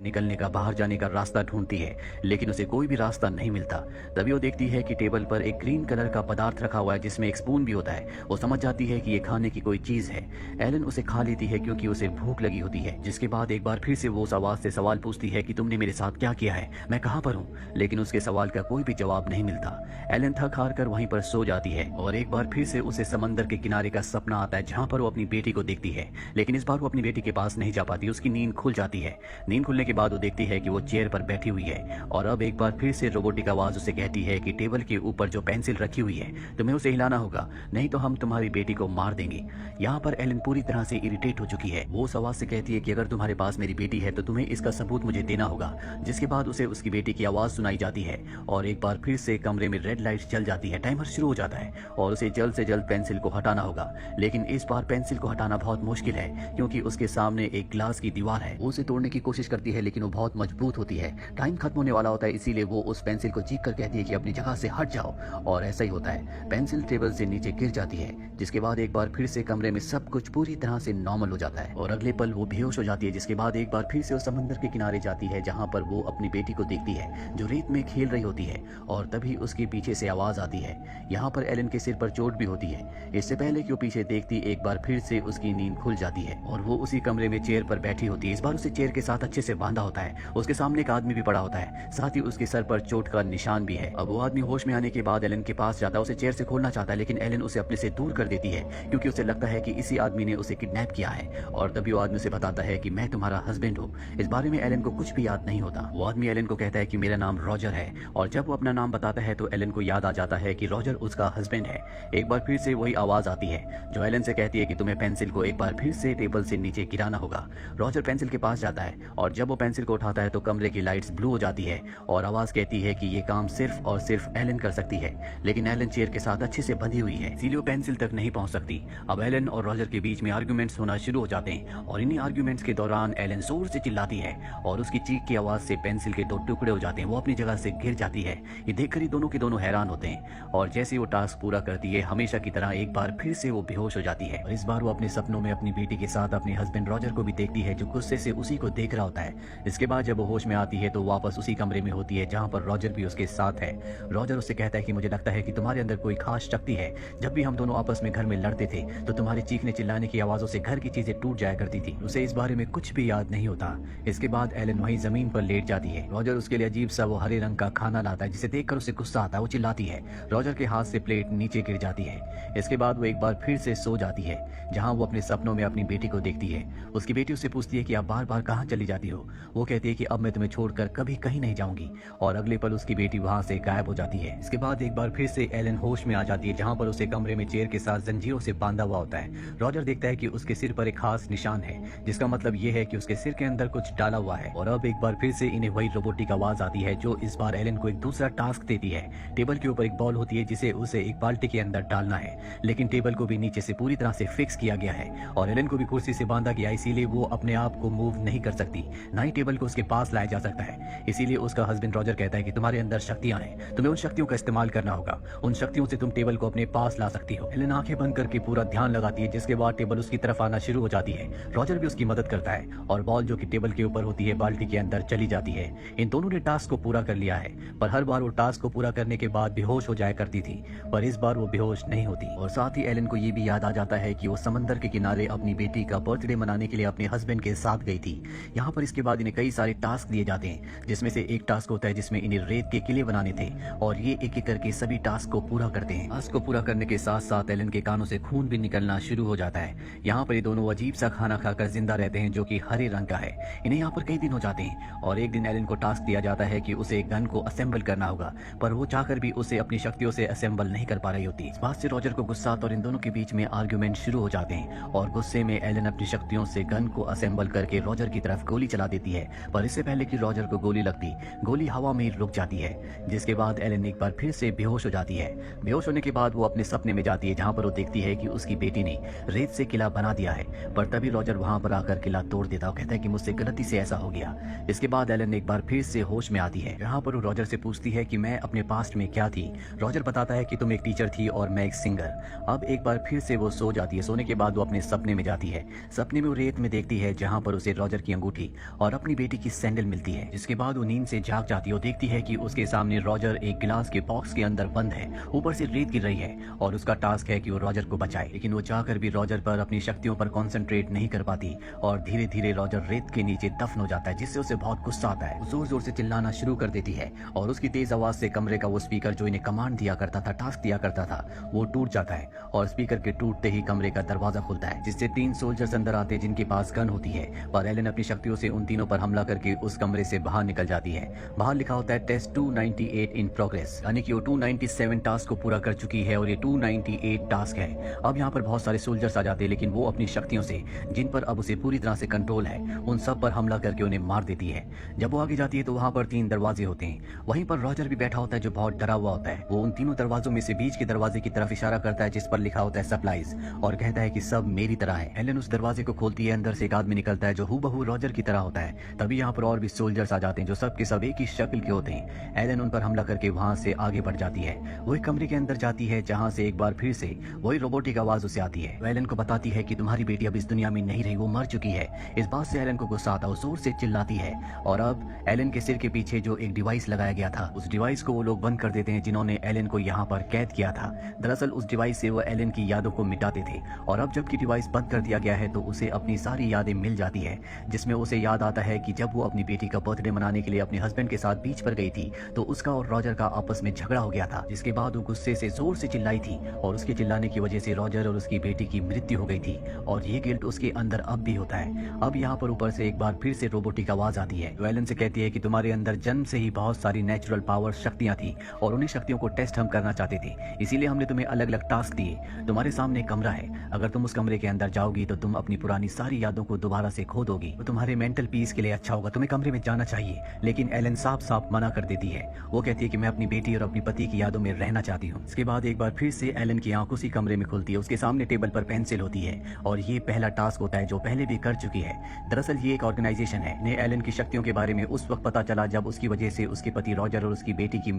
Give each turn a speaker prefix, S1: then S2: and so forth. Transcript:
S1: निकलने का, बाहर जाने का रास्ता ढूंढती है, लेकिन उसे कोई भी रास्ता नहीं मिलता। तभी वो देखती है कि टेबल पर एक ग्रीन कलर का पदार्थ रखा हुआ है जिसमें एक स्पून भी होता है। वो समझ जाती है कि ये खाने की कोई चीज है। एलन उसे खा लेती है क्योंकि उसे भूख लगी होती है। जिसके बाद एक बार फिर से वो उस आवाज से सवाल पूछती है कि तुमने मेरे साथ क्या किया है, मैं कहाँ पर हूँ? लेकिन उसके सवाल का कोई भी जवाब नहीं मिलता। एलन थक हार कर वहीं पर सो जाती है और एक बार फिर से उसे समंदर के किनारे का सपना आता है जहाँ पर वो अपनी बेटी को देखती है। लेकिन इस बार वो अपनी बेटी के पास नहीं जा पाती। उसकी नींद खुल जाती है। नींद खुलने के बाद वो देखती है कि वो चेयर पर बैठी हुई है और अब एक बार फिर से रोबोटिक आवाज उसे कहती है कि टेबल के ऊपर जो पेंसिल रखी हुई है तुम्हें उसे हिलाना होगा, नहीं तो हम तुम्हारी बेटी को मार देंगे। यहाँ पर एलन पूरी तरह से इरिटेट हो चुकी है। वो उस आवाज से कहती है कि अगर तुम्हारे पास मेरी बेटी है तो तुम्हें इसका सबूत मुझे देना होगा। जिसके बाद उसे उसकी बेटी की आवाज सुनाई जाती है और एक बार फिर से कमरे में रेड लाइट जल जाती है। टाइमर शुरू हो जाता है और उसे जल्द से जल्द पेंसिल को हटाना होगा। लेकिन इस बार पेंसिल को हटाना बहुत मुश्किल है क्योंकि उसके सामने एक ग्लास की दीवार है। वो उसे तोड़ने की कोशिश करती है लेकिन वो बहुत मजबूत होती है। टाइम खत्म होने वाला होता है, इसीलिए वो उस पेंसिल को चीख कर कहती है कि अपनी जगह से हट जाओ। और ऐसा ही होता है, पेंसिल टेबल से नीचे गिर जाती है। जिसके बाद एक बार फिर से कमरे में सब कुछ पूरी तरह से नॉर्मल हो जाता है और अगले पल वो बेहोश हो जाती है। जिसके बाद एक बार फिर से वो समंदर के किनारे जाती है जहाँ पर वो अपनी बेटी को देखती है जो रेत में खेल रही होती है। और तभी उसके पीछे से आवाज आती है। यहाँ पर एलन के सिर पर चोट भी होती है। इससे पहले कि वो पीछे देखती, एक बार फिर से उसकी नींद खुल जाती है और वो उसी कमरे में चेयर पर बैठी होती है। इस बार उसे चेयर के साथ अच्छे से बांधा होता है। उसके सामने एक आदमी भी पड़ा होता है, साथ ही उसके सर पर चोट का निशान भी है। अब वो आदमी होश में आने के बाद एलन के पास जाता है, उसे चेयर से खोलना चाहता है, लेकिन एलन उसे अपने से दूर कर देती है क्योंकि उसे लगता है कि इसी आदमी ने उसे किडनैप किया है। और तभी वो आदमी उसे बताता है कि मैं तुम्हारा हस्बैंड हूँ। इस बारे में एलन को कुछ भी याद नहीं होता। वो आदमी एलन को कहता है कि मेरा नाम रॉजर है और जब वो अपना नाम बताता है तो एलन को याद आ जाता है कि रॉजर उसका हस्बैंड है। एक बार फिर से वही आवाज आती है जो एलन से कहती है कि तुम्हें पेंसिल को एक बार फिर से टेबल से नीचे गिराना होगा। रॉजर पेंसिल के पास जाता है और जब वो पेंसिल को उठाता है तो कमरे की लाइट्स ब्लू हो जाती है और आवाज कहती है कि ये काम सिर्फ और सिर्फ एलन कर सकती है। लेकिन एलन चेयर के साथ अच्छे से बंधी हुई है, इसीलिए वो पेंसिल तक नहीं पहुंच सकती। अब एलन और रॉजर के बीच में आर्ग्यूमेंट्स होना शुरू हो जाते हैं और इन्हीं आर्ग्यूमेंट्स के दौरान एलन जोर से चिल्लाती है और उसकी चीख की आवाज से पेंसिल के दो टुकड़े हो जाते हैं। वो अपनी जगह से गिर जाती है। ये देखकर ही दोनों के दोनों हैरान होते हैं और जैसे वो टास्क पूरा करती है हमेशा की तरह एक बार फिर से वो बेहोश हो जाती है। और इस बार वो अपने सपनों में अपनी बेटी के साथ अपने हस्बैंड रॉजर को भी देखती है जो गुस्से से उसी को देख रहा होता है। इसके बाद जब वो होश में आती है तो वापस उसी कमरे में होती है जहाँ पर रॉजर भी उसके साथ है। रॉजर उससे कहता है कि मुझे लगता है कि तुम्हारे अंदर कोई खास शक्ति है। जब भी हम दोनों आपस में घर में लड़ते थे तो तुम्हारे चीखने चिल्लाने की आवाजों से घर की चीजें टूट जाया करती थी। उसे इस बारे में कुछ भी याद नहीं होता। इसके बाद एलन वहीं जमीन पर लेट जाती है। रॉजर उसके लिए अजीब सा वो हरे रंग का खाना लाता है जिसे देखकर उसे गुस्सा आता है। वो चिल्लाती है। रॉजर के हाथ से प्लेट नीचे गिर जाती है। इसके बाद वो एक बार फिर से सो जाती है जहाँ वो अपने सपनों में अपनी बेटी को देखती है। उसकी बेटी उससे पूछती है कि आप बार बार कहाँ चली जाती हो। वो कहती है कि अब मैं तुम्हें छोड़कर कभी कहीं नहीं जाऊंगी और अगले पल उसकी बेटी वहां से गायब हो जाती है। इसके बाद एक बार फिर से एलन होश में आ जाती है जहाँ पर उसे कमरे में चेयर के साथ जंजीरों से बांधा हुआ होता है। रॉजर देखता है कि उसके सिर पर एक खास निशान है जिसका मतलब ये है कि उसके सिर के अंदर कुछ डाला हुआ है। और अब एक बार फिर से इन्हें वही रोबोटिक आवाज आती है जो इस बार एलन को एक दूसरा टास्क देती है। टेबल के ऊपर एक बॉल होती है जिसे उसे एक बाल्टी के अंदर डालना है, लेकिन टेबल को भी नीचे से पूरी तरह से फिक्स किया गया है और एलन को भी कुर्सी से बांधा गया, इसीलिए वो अपने आप को मूव नहीं कर सकती, ना ही टेबल को उसके पास लाया जा सकता है। इसीलिए उसका हस्बैंड रॉजर कहता है कि तुम्हारे अंदर शक्तियां हैं, तुम्हें उन शक्तियों का इस्तेमाल करना होगा। उन शक्तियों से तुम टेबल को अपने पास ला सकती हो। एलन आंखें बंद करके पूरा ध्यान लगाती है जिसके बाद टेबल उसकी तरफ आना शुरू हो जाती है। रॉजर भी उसकी मदद करता है और बॉल जो कि टेबल के ऊपर होती है बाल्टी के अंदर चली जाती है। इन दोनों ने टास्क को पूरा कर लिया है, पर हर बार वो टास्क को पूरा करने के बाद बेहोश हो जाया करती थी, पर इस बार वो बेहोश नहीं होती। और साथ ही एलन को ये भी याद आ जाता है कि वो समंदर के किनारे अपनी बेटी का बर्थडे मनाने के लिए अपने हस्बैंड के साथ गई थी। यहाँ पर इसके बाद इन्हें कई सारे टास्क दिए जाते हैं जिसमें से एक टास्क होता है जिसमें इन्हें रेत के किले बनाने थे और ये एक एक करके सभी टास्क को पूरा करते हैं। टास्क को पूरा करने के साथ साथ एलन के कानों से खून भी निकलना शुरू हो जाता है। यहाँ पर ये दोनों अजीब सा खाना खाकर जिंदा रहते हैं जो कि हरे रंग का है। इन्हें यहाँ पर कई दिन हो जाते हैं और एक दिन एलन को टास्क दिया जाता है कि उसे गन को असेंबल करना होगा, पर वो चाहकर भी उसे अपनी शक्तियों से असेंबल नहीं कर पा रही होती। इस बात से रॉजर को गुस्सा आता और इन दोनों के बीच में आर्गुमेंट शुरू हो जाते हैं और गुस्से में एलन अपनी शक्तियों से गन को असेंबल करके रॉजर की तरफ गोली चला देती है, पर इससे पहले कि रॉजर को गोली लगती, गोली हवा में रुक जाती है। जिसके बाद एलन एक बार फिर से बेहोश हो जाती है। बेहोश होने के बाद वो अपने सपने में जाती है जहाँ पर वो देखती है कि उसकी बेटी ने रेत से किला बना दिया है, पर तभी रॉजर वहां पर आकर किला तोड़ देता है। कहता है कि मुझसे गलती से ऐसा हो गया। इसके बाद एलन एक बार फिर से होश में आती है। यहाँ पर वो रॉजर से पूछती है कि मैं अपने पास्ट में क्या थी। रॉजर बताता है कि तुम एक टीचर थी और मैं एक सिंगर। अब एक बार फिर से वो सो जाती है। सोने के बाद वो अपने सपने में जाती है। सपने में वो रेत में देखती है जहाँ पर उसे रॉजर की अंगूठी और अपनी बेटी की सैंडल मिलती है। जिसके बाद वो नींद से जाग जाती है और देखती है कि उसके सामने रॉजर एक गिलास के बॉक्स के अंदर बंद है, ऊपर से रेत गिर रही है और उसका टास्क है कि वो रॉजर को बचाए। लेकिन वो चाहकर भी रॉजर पर अपनी शक्तियों पर कॉन्सेंट्रेट नहीं कर पाती और धीरे धीरे रॉजर रेत के नीचे दफन हो जाता है, जिससे उसे बहुत गुस्सा आता है। जोर जोर से चिल्लाना शुरू कर देती है और उसकी तेज आवाज से कमरे का वो स्पीकर जो इन्हें कमांड दिया करता था, टास्क दिया करता था, वो टूट जाता है और स्पीकर के टूटते ही कमरे का दरवाजा खुलता है, जिससे 3 सोल्जर्स अंदर आते हैं जिनके पास गन होती है। पर एलन अपनी शक्तियों से उन तीनों पर हमला करके उस कमरे से बाहर निकल जाती है। बाहर लिखा होता है टेस्ट 298 इन प्रोग्रेस, यानी कि वो 297 टास्क को पूरा कर चुकी है और ये 298 टास्क है। अब यहाँ पर बहुत सारे सोल्जर्स आ जाते हैं, लेकिन वो अपनी शक्तियों से, जिन पर अब उसे पूरी तरह से कंट्रोल है, उन सब पर हमला करके उन्हें मार देती है। जब वो आगे जाती है तो वहाँ पर 3 दरवाजे होते हैं। वहीं पर रॉजर भी बैठा होता है जो बहुत डरा हुआ होता है। वो उन तीनों दरवाजों में से बीच के दरवाजे की तरफ इशारा करता है जिस पर लिखा होता है सप्लाईज, और कहता है कि सब मेरी तरह है। एलन उस दरवाजे को खोलती है, अंदर से एक आदमी निकलता है जो हूबहू रॉजर की तरह होता है। तभी यहाँ पर और भी सोल्जर्स आ जाते हैं जो सब के सब एक ही शक्ल के होते हैं। एलन उन पर हमला करके वहाँ से आगे बढ़ जाती है। वो एक कमरे के अंदर जाती है जहाँ से एक बार फिर से वही रोबोटिक आवाज उसे आती है। वो एलन को बताती है कि तुम्हारी बेटी अब इस दुनिया में नहीं रही, वो मर चुकी है। इस बात से एलन को गुस्सा आता है, वो जोर से चिल्लाती है और अब एलन के सिर के पीछे जो एक डिवाइस लगाया गया था, उस डिवाइस को वो लोग बंद कर देते हैं जिन्होंने एलन को यहाँ पर कैद किया था। दरअसल उस डिवाइस से वो एलन की यादों को मिटाते थे और अब जबकि डिवाइस बंद कर दिया गया है तो उसे अपनी सारी यादें मिल जाती है, जिसमें उसे याद आता है कि जब वो अपनी बेटी का बर्थडे मनाने के लिए अपने हस्बैंड के साथ बीच पर गई थी तो उसका और रॉजर का आपस में झगड़ा हो गया था, जिसके बाद वो गुस्से से जोर से चिल्लाई थी और उसके चिल्लाने की वजह से रॉजर और उसकी बेटी की मृत्यु हो गई थी और ये गिल्ट उसके अंदर अब भी होता है। अब यहाँ पर ऊपर से एक बार फिर से रोबोटिक आवाज आती है। एलन से कहती है कि तुम्हारे अंदर जन्म से ही बहुत सारी नेचुरल पावर शक्तियां थी और उन्हीं शक्तियों को टेस्ट हम करना चाहते थे, इसीलिए हमने तुम्हें अलग अलग टास्क दिए। तुम्हारे सामने एक कमरा है, अगर तुम उस कमरे के अंदर जाओगी तो तुम अपनी पुरानी सारी यादों को दोबारा से खो दोगी। तो तुम्हारे मेंटल पीस के लिए अच्छा होगा, तुम्हें कमरे में जाना चाहिए। लेकिन एलन साफ साफ मना कर देती है। वो कहती है कि मैं अपनी बेटी और अपनी पति की यादों में रहना चाहती हूँ। इसके बाद एक बार फिर से एलन की आंख उसी कमरे में खुलती है। उसके सामने टेबल पर पेंसिल होती है और ये पहला टास्क होता है जो पहले भी कर चुकी है। दरअसल ये एक ऑर्गेनाइजेशन है। इन्हें एलन की शक्तियों के बारे में उस वक्त पता चला जब उसकी वजह से उसके पति रॉजर और उसकी बेटी की